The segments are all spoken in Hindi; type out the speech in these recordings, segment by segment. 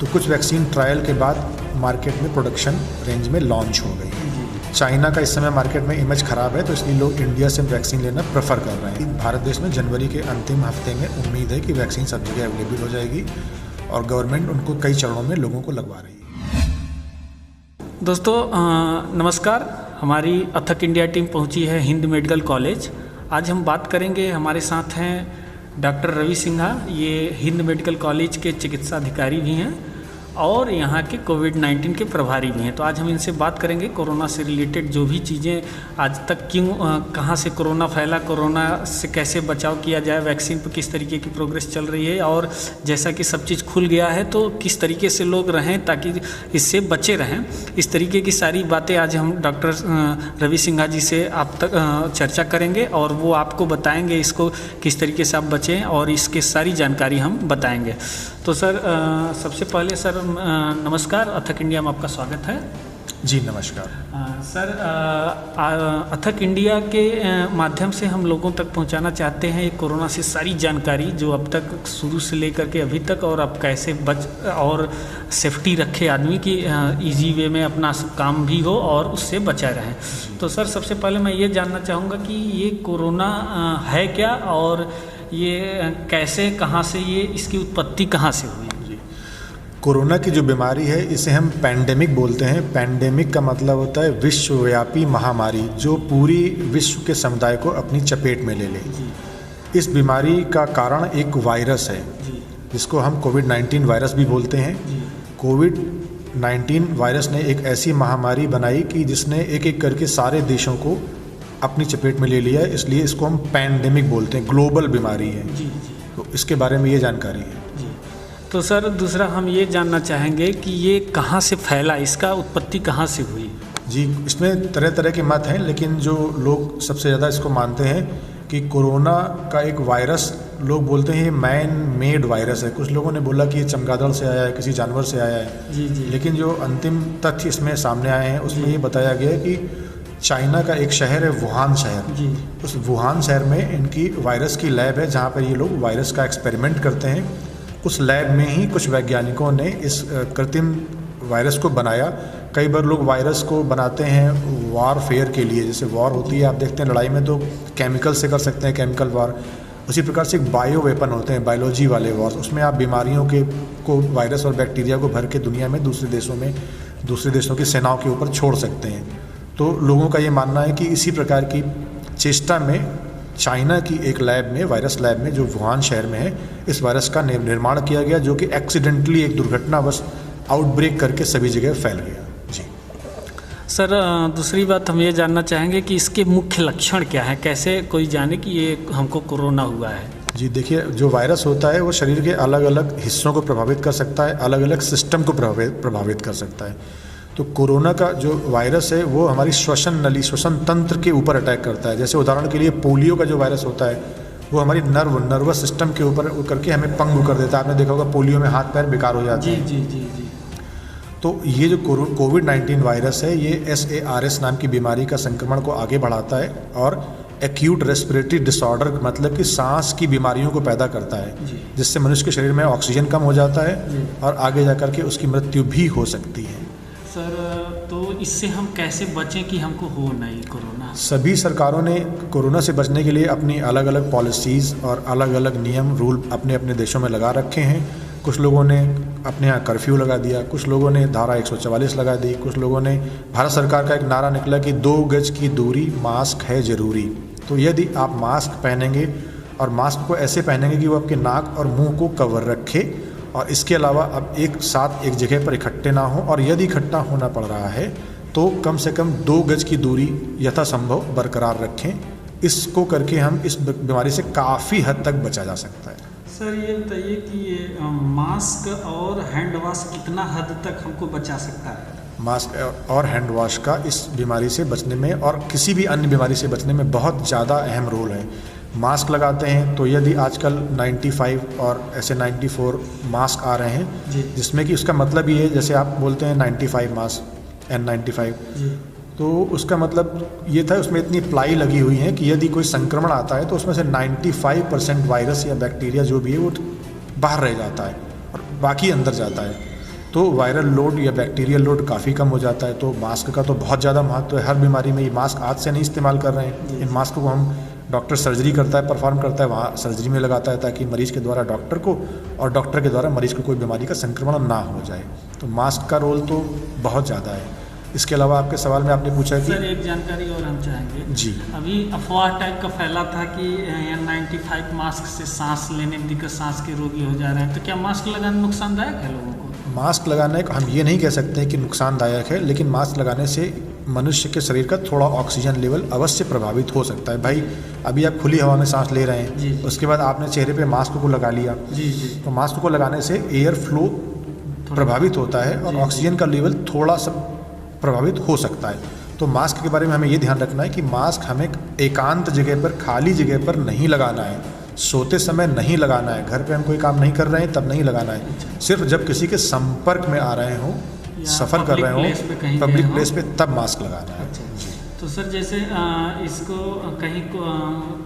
तो कुछ वैक्सीन ट्रायल के बाद मार्केट में प्रोडक्शन रेंज में लॉन्च हो गई। चाइना का इस समय मार्केट में इमेज ख़राब है, तो इसलिए लोग इंडिया से वैक्सीन लेना प्रेफर कर रहे हैं। भारत देश में जनवरी के अंतिम हफ्ते में उम्मीद है कि वैक्सीन सब जगह अवेलेबल हो जाएगी और गवर्नमेंट उनको कई चरणों में लोगों को लगवा रही है। दोस्तों नमस्कार, हमारी अथक इंडिया टीम पहुंची है हिंद मेडिकल कॉलेज। आज हम बात करेंगे, हमारे साथ हैं डॉक्टर रवि सिंघा, ये हिंद मेडिकल कॉलेज के चिकित्सा अधिकारी भी हैं और यहाँ के कोविड-19 के प्रभारी भी हैं। तो आज हम इनसे बात करेंगे कोरोना से रिलेटेड जो भी चीज़ें आज तक क्यों कहाँ से कोरोना फैला, कोरोना से कैसे बचाव किया जाए, वैक्सीन पर किस तरीके की प्रोग्रेस चल रही है और जैसा कि सब चीज़ खुल गया है तो किस तरीके से लोग रहें ताकि इससे बचे रहें। इस तरीके की सारी बातें आज हम डॉक्टर रवि सिंघा जी से आप तक चर्चा करेंगे और वो आपको बताएँगे इसको किस तरीके से आप बचें और इसकी सारी जानकारी हम बताएँगे। तो सर सबसे पहले सर नमस्कार, अथक इंडिया में आपका स्वागत है। जी नमस्कार। सर अथक इंडिया के माध्यम से हम लोगों तक पहुंचाना चाहते हैं ये कोरोना से सारी जानकारी जो अब तक शुरू से लेकर के अभी तक, और अब कैसे बच और सेफ्टी रखे आदमी की इजी वे में अपना काम भी हो और उससे बचा रहे। तो सर सबसे पहले मैं ये जानना चाहूँगा कि ये कोरोना है क्या और ये कैसे, कहाँ से, ये इसकी उत्पत्ति कहाँ से हुई? कोरोना की जो बीमारी है इसे हम पैंडेमिक बोलते हैं। पैंडेमिक का मतलब होता है विश्वव्यापी महामारी जो पूरी विश्व के समुदाय को अपनी चपेट में ले ले। इस बीमारी का कारण एक वायरस है जिसको हम कोविड-19 वायरस भी बोलते हैं। कोविड-19 वायरस ने एक ऐसी महामारी बनाई कि जिसने एक एक करके सारे देशों को अपनी चपेट में ले लिया है, इसलिए इसको हम पैंडेमिक बोलते हैं, ग्लोबल बीमारी है। तो इसके बारे में ये जानकारी है। तो सर दूसरा हम ये जानना चाहेंगे कि ये कहाँ से फैला, इसका उत्पत्ति कहाँ से हुई? जी, इसमें तरह तरह के मत हैं, लेकिन जो लोग सबसे ज़्यादा इसको मानते हैं कि कोरोना का एक वायरस, लोग बोलते हैं ये मैन मेड वायरस है। कुछ लोगों ने बोला कि ये चमगादड़ से आया है, किसी जानवर से आया है। जी। लेकिन जो अंतिम तथ्य इसमें सामने आए हैं उसमें ये बताया गया है कि चाइना का एक शहर है वुहान शहर। उस वुहान शहर में इनकी वायरस की लैब है जहाँ पर ये लोग वायरस का एक्सपेरिमेंट करते हैं। उस लैब में ही कुछ वैज्ञानिकों ने इस कृत्रिम वायरस को बनाया। कई बार लोग वायरस को बनाते हैं वॉरफेयर के लिए, जैसे वॉर होती है, आप देखते हैं लड़ाई में तो केमिकल से कर सकते हैं, केमिकल वॉर। उसी प्रकार से एक बायो वेपन होते हैं, बायोलॉजी वाले वॉर, उसमें आप बीमारियों को वायरस और बैक्टीरिया को भर के दुनिया में दूसरे देशों की सेनाओं के ऊपर छोड़ सकते हैं। तो लोगों का ये मानना है कि इसी प्रकार की चेष्टा में चाइना की एक लैब में, वायरस लैब में जो वुहान शहर में है, इस वायरस का निर्माण किया गया जो कि एक्सीडेंटली एक दुर्घटनावश आउटब्रेक करके सभी जगह फैल गया। जी सर दूसरी बात हम ये जानना चाहेंगे कि इसके मुख्य लक्षण क्या है, कैसे कोई जाने कि ये हमको कोरोना हुआ है? जी देखिए, जो वायरस होता है वो शरीर के अलग अलग हिस्सों को प्रभावित कर सकता है, अलग अलग सिस्टम को प्रभावित कर सकता है। तो कोरोना का जो वायरस है वो हमारी श्वसन तंत्र के ऊपर अटैक करता है। जैसे उदाहरण के लिए पोलियो का जो वायरस होता है वो हमारी नर्वस सिस्टम के ऊपर करके हमें पंगु कर देता है। आपने देखा होगा पोलियो में हाथ पैर बेकार हो जाते हैं। जी। तो ये जो कोविड-19 वायरस है ये SARS नाम की बीमारी का संक्रमण को आगे बढ़ाता है और एक्यूट रेस्पिरेटरी डिसऑर्डर मतलब कि सांस की बीमारियों को पैदा करता है, जिससे मनुष्य के शरीर में ऑक्सीजन कम हो जाता है और आगे जाकर के उसकी मृत्यु भी हो सकती है। सर तो इससे हम कैसे बचें कि हमको हो नहीं कोरोना? सभी सरकारों ने कोरोना से बचने के लिए अपनी अलग अलग पॉलिसीज़ और अलग अलग नियम रूल अपने अपने देशों में लगा रखे हैं। कुछ लोगों ने अपने यहाँ कर्फ्यू लगा दिया, कुछ लोगों ने धारा 144 लगा दी, कुछ लोगों ने, भारत सरकार का एक नारा निकला कि 2 गज की दूरी, मास्क है ज़रूरी। तो यदि आप मास्क पहनेंगे और मास्क को ऐसे पहनेंगे कि वो आपके नाक और मुँह को कवर रखे और इसके अलावा अब एक साथ एक जगह पर इकट्ठे ना हो, और यदि इकट्ठा होना पड़ रहा है तो कम से कम 2 गज की दूरी यथासंभव बरकरार रखें। इसको करके हम इस बीमारी से काफ़ी हद तक बचा जा सकता है। सर ये बताइए कि ये मास्क और हैंड वॉश कितना हद तक हमको बचा सकता है? मास्क और हैंड वॉश का इस बीमारी से बचने में और किसी भी अन्य बीमारी से बचने में बहुत ज़्यादा अहम रोल है। मास्क लगाते हैं तो यदि आजकल 95 और ऐसे 94 मास्क आ रहे हैं जिसमें कि उसका मतलब ये है, जैसे आप बोलते हैं 95 मास्क N95, तो उसका मतलब ये था उसमें इतनी प्लाई लगी हुई है कि यदि कोई संक्रमण आता है तो उसमें से 95% वायरस या बैक्टीरिया जो भी है वो बाहर रह जाता है और बाकी अंदर जाता है। तो वायरल लोड या बैक्टीरियल लोड काफ़ी कम हो जाता है। तो मास्क का तो बहुत ज़्यादा महत्व है हर बीमारी में। ये मास्क आज से नहीं इस्तेमाल कर रहे हैं, इन मास्क को हम डॉक्टर सर्जरी करता है, परफॉर्म करता है, वहाँ सर्जरी में लगाता है ताकि मरीज़ के द्वारा डॉक्टर को और डॉक्टर के द्वारा मरीज़ को कोई बीमारी का संक्रमण ना हो जाए। तो मास्क का रोल तो बहुत ज़्यादा है। इसके अलावा आपके सवाल में आपने पूछा कि सर एक जानकारी और हम चाहेंगे जी, अभी अफवाह टाइप का फैला था कि N95 मास्क से सांस लेने में दिक्कत, सांस के रोगी हो जा रहे हैं, तो क्या मास्क लगाना नुकसानदायक है लोगों को? मास्क लगाने का हम ये नहीं कह सकते कि नुकसानदायक है, लेकिन मास्क लगाने से मनुष्य के शरीर का थोड़ा ऑक्सीजन लेवल अवश्य प्रभावित हो सकता है। भाई अभी आप खुली हवा में सांस ले रहे हैं, उसके बाद आपने चेहरे पे मास्क को लगा लिया, तो मास्क को लगाने से एयर फ्लो प्रभावित होता है और ऑक्सीजन का लेवल थोड़ा सा प्रभावित हो सकता है। तो मास्क के बारे में हमें ये ध्यान रखना है कि मास्क हमें एकांत जगह पर, खाली जगह पर नहीं लगाना है, सोते समय नहीं लगाना है, घर पे हम कोई काम नहीं कर रहे हैं तब नहीं लगाना है, सिर्फ जब किसी के संपर्क में आ रहे हों, सफ़र कर रहे हों, पब्लिक प्लेस पे तब मास्क लगाना है। तो सर जैसे इसको कहीं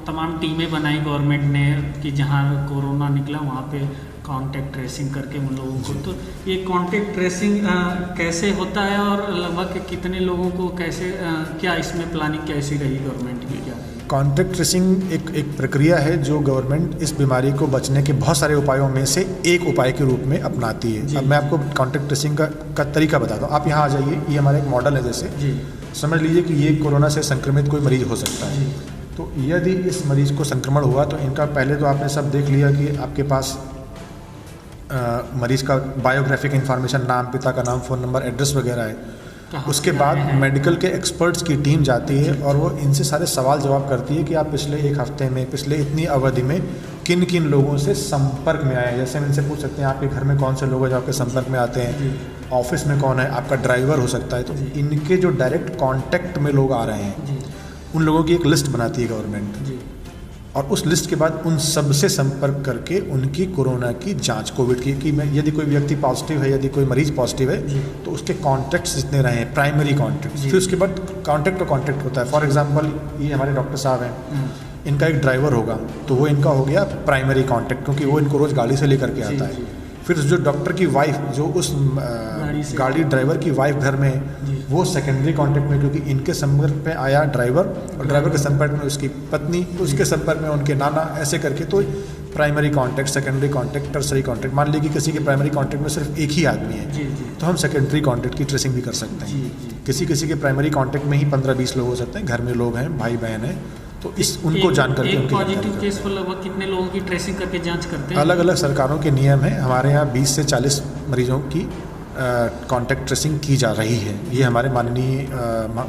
तमाम टीमें बनाई गवर्नमेंट ने कि जहाँ कोरोना निकला वहाँ पे कांटेक्ट ट्रेसिंग करके उन लोगों को, तो ये कांटेक्ट ट्रेसिंग कैसे होता है और लगभग कितने लोगों को कैसे, क्या इसमें प्लानिंग कैसी रही गवर्नमेंट की? क्या कॉन्टैक्ट ट्रेसिंग एक प्रक्रिया है जो गवर्नमेंट इस बीमारी को बचने के बहुत सारे उपायों में से एक उपाय के रूप में अपनाती है। अब मैं आपको कॉन्टैक्ट ट्रेसिंग का तरीका बताता हूँ। आप यहाँ आ जाइए, ये हमारा एक मॉडल है। जैसे समझ लीजिए कि ये कोरोना से संक्रमित कोई मरीज़ हो सकता है। तो यदि इस मरीज़ को संक्रमण हुआ तो इनका पहले तो आपने सब देख लिया कि आपके पास मरीज़ का बायोग्राफिक इंफॉर्मेशन, नाम, पिता का नाम, फ़ोन नंबर, एड्रेस वगैरह है। उसके बाद मेडिकल के एक्सपर्ट्स की टीम जाती है और वो इनसे सारे सवाल जवाब करती है कि आप पिछले एक हफ्ते में, पिछले इतनी अवधि में किन किन लोगों से संपर्क में आए। जैसे हम इनसे पूछ सकते हैं आपके घर में कौन से लोग हैं जो आपके संपर्क में आते हैं, ऑफिस में कौन है, आपका ड्राइवर हो सकता है। तो इनके जो डायरेक्ट कॉन्टैक्ट में लोग आ रहे हैं उन लोगों की एक लिस्ट बनाती है गवर्नमेंट, और उस लिस्ट के बाद उन सब से संपर्क करके उनकी कोरोना की जांच, कोविड की, कि यदि कोई व्यक्ति पॉजिटिव है, यदि कोई मरीज़ पॉजिटिव है तो उसके कॉन्टैक्ट्स जितने रहे हैं, प्राइमरी कॉन्टैक्ट्स, फिर उसके बाद कॉन्टैक्ट टू कॉन्टैक्ट होता है। फॉर एग्जांपल ये हमारे डॉक्टर साहब हैं, इनका एक ड्राइवर होगा तो वो इनका हो गया प्राइमरी कॉन्टैक्ट, क्योंकि वो इनको रोज़ गाड़ी से लेकर के आता है। फिर जो डॉक्टर की वाइफ, जो उस गाड़ी ड्राइवर की वाइफ घर में है, वो सेकेंडरी कांटेक्ट में, क्योंकि इनके संपर्क में आया ड्राइवर और ड्राइवर के संपर्क में उसकी पत्नी, उसके संपर्क में उनके नाना, ऐसे करके। तो primary contact, secondary contact, tertiary contact. मान लीजिए कि किसी के प्राइमरी कांटेक्ट में सिर्फ एक ही आदमी है तो हम सेकेंडरी कांटेक्ट की ट्रेसिंग भी कर सकते हैं। किसी के प्राइमरी कांटेक्ट में ही 15-20 लोग हो सकते हैं, घर में लोग हैं, भाई बहन हैं, तो इस उनको जानकर एक पॉजिटिव केस पर लगभग कितने लोगों की ट्रेसिंग करके जांच करते हैं? अलग अलग सरकारों के नियम हैं। हमारे यहाँ 20 से 40 मरीजों की कॉन्टैक्ट ट्रेसिंग की जा रही है। ये हमारे माननीय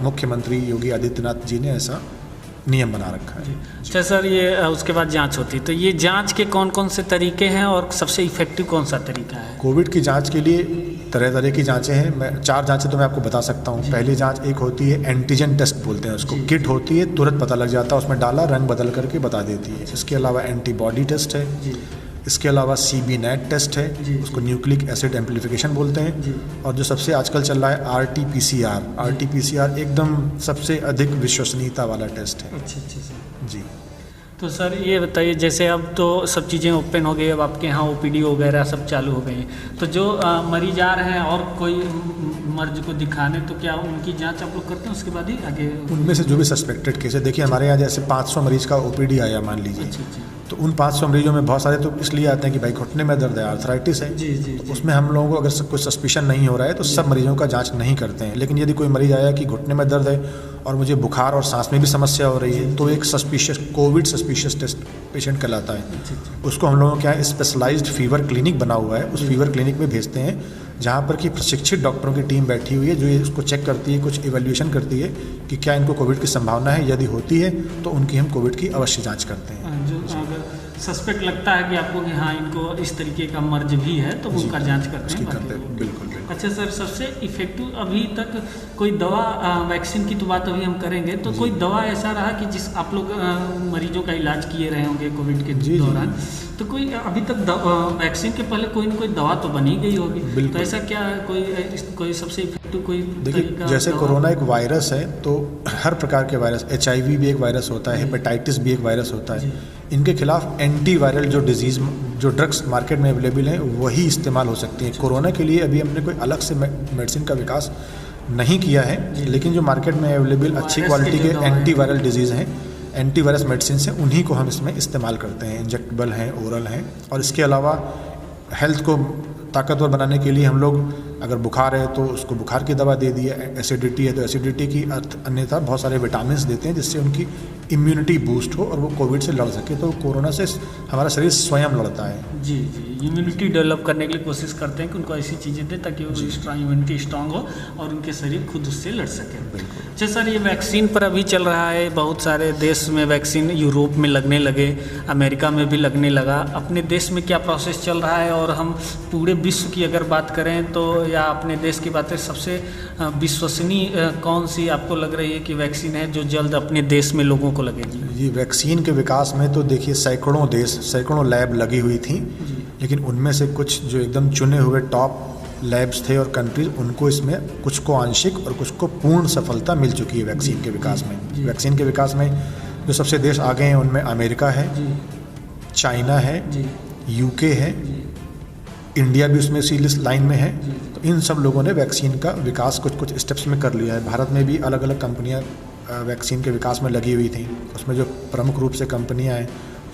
मुख्यमंत्री योगी आदित्यनाथ जी ने ऐसा नियम बना रखा है। अच्छा सर, ये उसके बाद जांच होती है, तो ये जांच के कौन कौन से तरीके हैं और सबसे इफेक्टिव कौन सा तरीका है? कोविड की जांच के लिए तरह तरह की जांचें हैं। मैं 4 जांचें तो मैं आपको बता सकता हूँ। पहली जांच एक होती है एंटीजन टेस्ट बोलते हैं उसको, किट होती है, तुरंत पता लग जाता है, उसमें डाला, रंग बदल करके बता देती है। इसके अलावा एंटीबॉडी टेस्ट है, इसके अलावा CB नेट टेस्ट है, उसको न्यूक्लिक एसिड एम्प्लीफिकेशन बोलते हैं, और जो सबसे आजकल चल रहा है RT-PCR एकदम सबसे अधिक विश्वसनीयता वाला टेस्ट है। अच्छा सर जी। तो सर ये बताइए, जैसे अब तो सब चीज़ें ओपन हो गई, अब आपके यहाँ OPD वगैरह सब चालू हो गई, तो जो मरीज आ रहे हैं और कोई मर्ज को दिखाने, तो क्या उनकी जांच आप लोग करते हैं उसके बाद ही आगे? उनमें से जो भी सस्पेक्टेड केस है, देखिए हमारे यहाँ जैसे 500 मरीज का OPD आया मान लीजिए, तो उन 500 मरीजों में बहुत सारे तो इसलिए आते हैं कि भाई घुटने में दर्द है, आर्थराइटिस है, तो उसमें हम लोगों को अगर कोई सस्पिशन नहीं हो रहा है तो सब मरीजों का जांच नहीं करते हैं। लेकिन यदि कोई मरीज आया कि घुटने में दर्द है और मुझे बुखार और सांस में भी समस्या हो रही है, तो एक कोविड सस्पिशियस टेस्ट पेशेंट कहलाता है। उसको हम लोगों के यहाँ स्पेशलाइज्ड फीवर क्लिनिक बना हुआ है, उस फीवर क्लिनिक में भेजते हैं, जहाँ पर कि प्रशिक्षित डॉक्टरों की टीम बैठी हुई है जो ये उसको चेक करती है, कुछ इवैल्यूएशन करती है कि क्या इनको कोविड की संभावना है। यदि होती है तो उनकी हम कोविड की अवश्य जांच करते हैं। जो अगर सस्पेक्ट लगता है कि आपको कि हाँ इनको इस तरीके का मर्ज भी है तो उनका जांच करते हैं। बिल्कुल। अच्छा सर, सबसे इफेक्टिव अभी तक कोई दवा, वैक्सीन की तो बात अभी हम करेंगे, तो कोई दवा ऐसा रहा कि जिस आप लोग मरीजों का इलाज किए रहे होंगे कोविड के दौरान, तो कोई अभी तक वैक्सीन के पहले कोई ना कोई दवा तो बनी गई होगी, तो ऐसा क्या कोई सबसे इफेक्टिव कोई? देखिए जैसे कोरोना एक वायरस है, तो हर प्रकार के वायरस, HIV भी एक वायरस होता है, हेपेटाइटिस भी एक वायरस होता है, इनके खिलाफ एंटीवायरल जो ड्रग्स मार्केट में अवेलेबल हैं वही इस्तेमाल हो सकती हैं। कोरोना के लिए अभी हमने कोई अलग से मेडिसिन का विकास नहीं किया है, लेकिन जो मार्केट में अवेलेबल अच्छी क्वालिटी के एंटीवायरल डिजीज़ हैं, एंटीवायरस मेडिसिन हैं, उन्हीं को हम इसमें इस्तेमाल करते हैं। इंजेक्टेबल हैं, ओरल हैं। और इसके अलावा हेल्थ को ताकतवर बनाने के लिए हम लोग अगर बुखार है तो उसको बुखार की दवा दे दी है, एसिडिटी है तो एसिडिटी की, अन्यथा बहुत सारे विटामिन्स देते हैं जिससे उनकी इम्यूनिटी बूस्ट हो और वो कोविड से लड़ सके। तो कोरोना से हमारा शरीर स्वयं लड़ता है। जी जी, इम्यूनिटी डेवलप करने के लिए कोशिश करते हैं कि उनको ऐसी चीज़ें दें ताकि वो इम्यूनिटी स्ट्रांग हो और उनके शरीर खुद उससे लड़ सके। अच्छा सर, ये वैक्सीन पर अभी चल रहा है, बहुत सारे देश में वैक्सीन यूरोप में लगने लगे, अमेरिका में भी लगने लगा। अपने देश में क्या प्रोसेस चल रहा है और हम पूरे विश्व की अगर बात करें तो, या अपने देश की बात करें, सबसे विश्वसनीय कौन सी आपको लग रही है कि वैक्सीन है जो जल्द अपने देश में लोगों को लगेगी? ये वैक्सीन के विकास में तो देखिए सैकड़ों देश, सैकड़ों लैब लगी हुई थी, लेकिन उनमें से कुछ जो एकदम चुने हुए टॉप लैब्स थे और कंट्रीज, उनको इसमें कुछ को आंशिक और कुछ को पूर्ण सफलता मिल चुकी है वैक्सीन के विकास में। वैक्सीन के विकास में जो सबसे देश आगे हैं उनमें अमेरिका है, चाइना है, यूके है, इंडिया भी उसमें इसी लाइन में है। तो इन सब लोगों ने वैक्सीन का विकास कुछ कुछ स्टेप्स में कर लिया है। भारत में भी अलग अलग कंपनियां वैक्सीन के विकास में लगी हुई थी। उसमें जो प्रमुख रूप से कंपनियां हैं,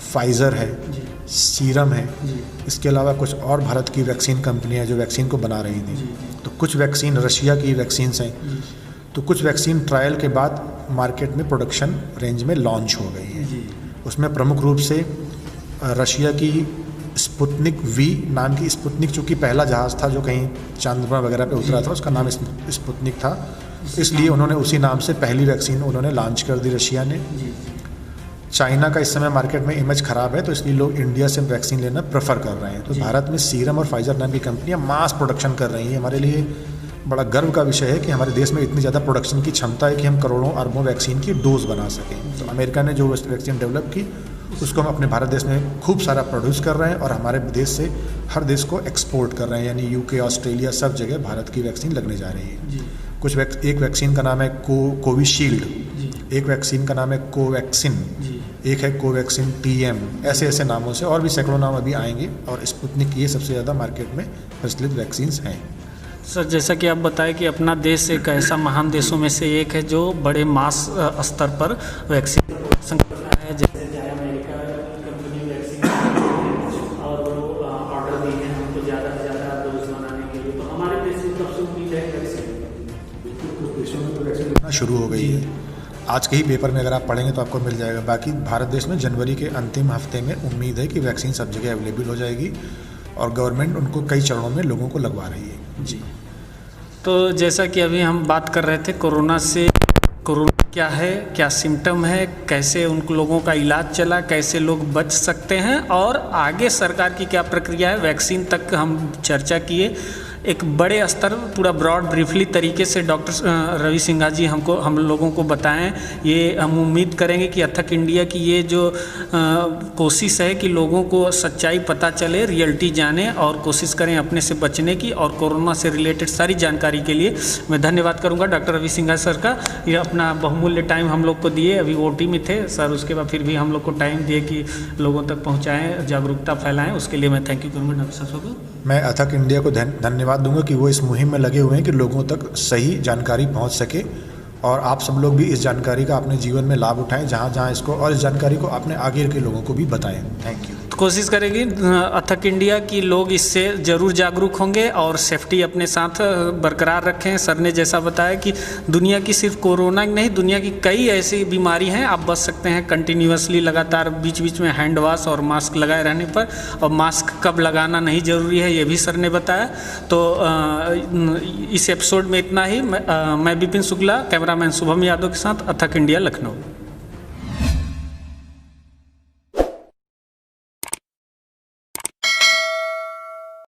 फाइज़र है, सीरम है, इसके अलावा कुछ और भारत की वैक्सीन कंपनियां जो वैक्सीन को बना रही थी। तो कुछ वैक्सीन रशिया की वैक्सीन्स हैं, तो कुछ वैक्सीन ट्रायल के बाद मार्केट में प्रोडक्शन रेंज में लॉन्च हो गई है। उसमें प्रमुख रूप से रशिया की स्पुतनिक वी नाम की, स्पुतनिक चूँकि पहला जहाज़ था जो कहीं चंद्रमा वगैरह पे उतरा था, उसका नाम स्पुतनिक था, इसलिए उन्होंने उसी नाम से पहली वैक्सीन उन्होंने लॉन्च कर दी रशिया ने। चाइना का इस समय मार्केट में इमेज ख़राब है, तो इसलिए लोग इंडिया से वैक्सीन लेना प्रेफर कर रहे हैं। तो भारत में सीरम और फाइज़र नाम की कंपनियां मास प्रोडक्शन कर रही हैं। हमारे लिए बड़ा गर्व का विषय है कि हमारे देश में इतनी ज़्यादा प्रोडक्शन की क्षमता है कि हम करोड़ों अरबों वैक्सीन की डोज बना सकें। तो अमेरिका ने जो वैक्सीन डेवलप की उसको हम अपने भारत देश में खूब सारा प्रोड्यूस कर रहे हैं और हमारे देश से हर देश को एक्सपोर्ट कर रहे हैं, यानी यूके, ऑस्ट्रेलिया, सब जगह भारत की वैक्सीन लगने जा रही है। एक वैक्सीन का नाम है कोविशील्ड, एक वैक्सीन का नाम है कोवैक्सिन, एक है कोवैक्सिन TM, ऐसे ऐसे नामों से और भी सैकड़ों नाम अभी आएंगे। और स्पुतनिक ये सबसे ज़्यादा मार्केट में प्रचलित वैक्सीन्स हैं। सर, जैसा कि आप बताएं कि अपना देश एक ऐसा महान देशों में से एक है जो बड़े मास स्तर पर वैक्सीन करता है, जैसे अमेरिका कंपनी वैक्सीन और वो ऑर्डर दी है हमको ज़्यादा से ज़्यादा डोज बनाने के लिए। तो हमारे देश में कब से उम्मीद है वैक्सीन? कुछ देशों में तो वैक्सीन मिलना शुरू हो गई है। आज के ही पेपर में अगर आप पढ़ेंगे तो आपको मिल जाएगा। बाकी भारत देश में जनवरी के अंतिम हफ्ते में उम्मीद है कि वैक्सीन सब जगह अवेलेबल हो जाएगी और गवर्नमेंट उनको कई चरणों में लोगों को लगवा रही है। जी, तो जैसा कि अभी हम बात कर रहे थे कोरोना से, कोरोना क्या है, क्या सिम्टम है, कैसे उन लोगों का इलाज चला, कैसे लोग बच सकते हैं और आगे सरकार की क्या प्रक्रिया है, वैक्सीन तक हम चर्चा किए। एक बड़े स्तर पूरा ब्रॉड ब्रीफली तरीके से डॉक्टर रवि सिंघा जी हम लोगों को बताएं। ये हम उम्मीद करेंगे कि अथक इंडिया की ये जो कोशिश है कि लोगों को सच्चाई पता चले, रियलिटी जाने और कोशिश करें अपने से बचने की। और कोरोना से रिलेटेड सारी जानकारी के लिए मैं धन्यवाद करूंगा डॉक्टर रवि सिंघा सर का। ये अपना बहुमूल्य टाइम हम लोग को दिए, अभी OT में थे सर, उसके बाद फिर भी हम लोग को टाइम दिए कि लोगों तक पहुँचाएँ, जागरूकता फैलाएँ। उसके लिए मैं थैंक यू करूँगा डॉक्टर साहब को। मैं अथक इंडिया को धन्यवाद दूंगा कि वो इस मुहिम में लगे हुए हैं कि लोगों तक सही जानकारी पहुंच सके और आप सब लोग भी इस जानकारी का अपने जीवन में लाभ उठाएं जहां जहां इसको, और इस जानकारी को अपने आगे के लोगों को भी बताएं। Thank you. कोशिश करेगी अथक इंडिया की लोग इससे ज़रूर जागरूक होंगे और सेफ्टी अपने साथ बरकरार रखें। सर ने जैसा बताया कि दुनिया की सिर्फ कोरोना ही नहीं, दुनिया की कई ऐसी बीमारी हैं, आप बच सकते हैं कंटिन्यूअसली, लगातार बीच बीच में हैंड वॉश और मास्क लगाए रहने पर। और मास्क कब लगाना नहीं ज़रूरी है ये भी सर ने बताया। तो इस एपिसोड में इतना ही। मैं विपिन शुक्ला, कैमरामैन शुभम यादव के साथ, अथक इंडिया, लखनऊ।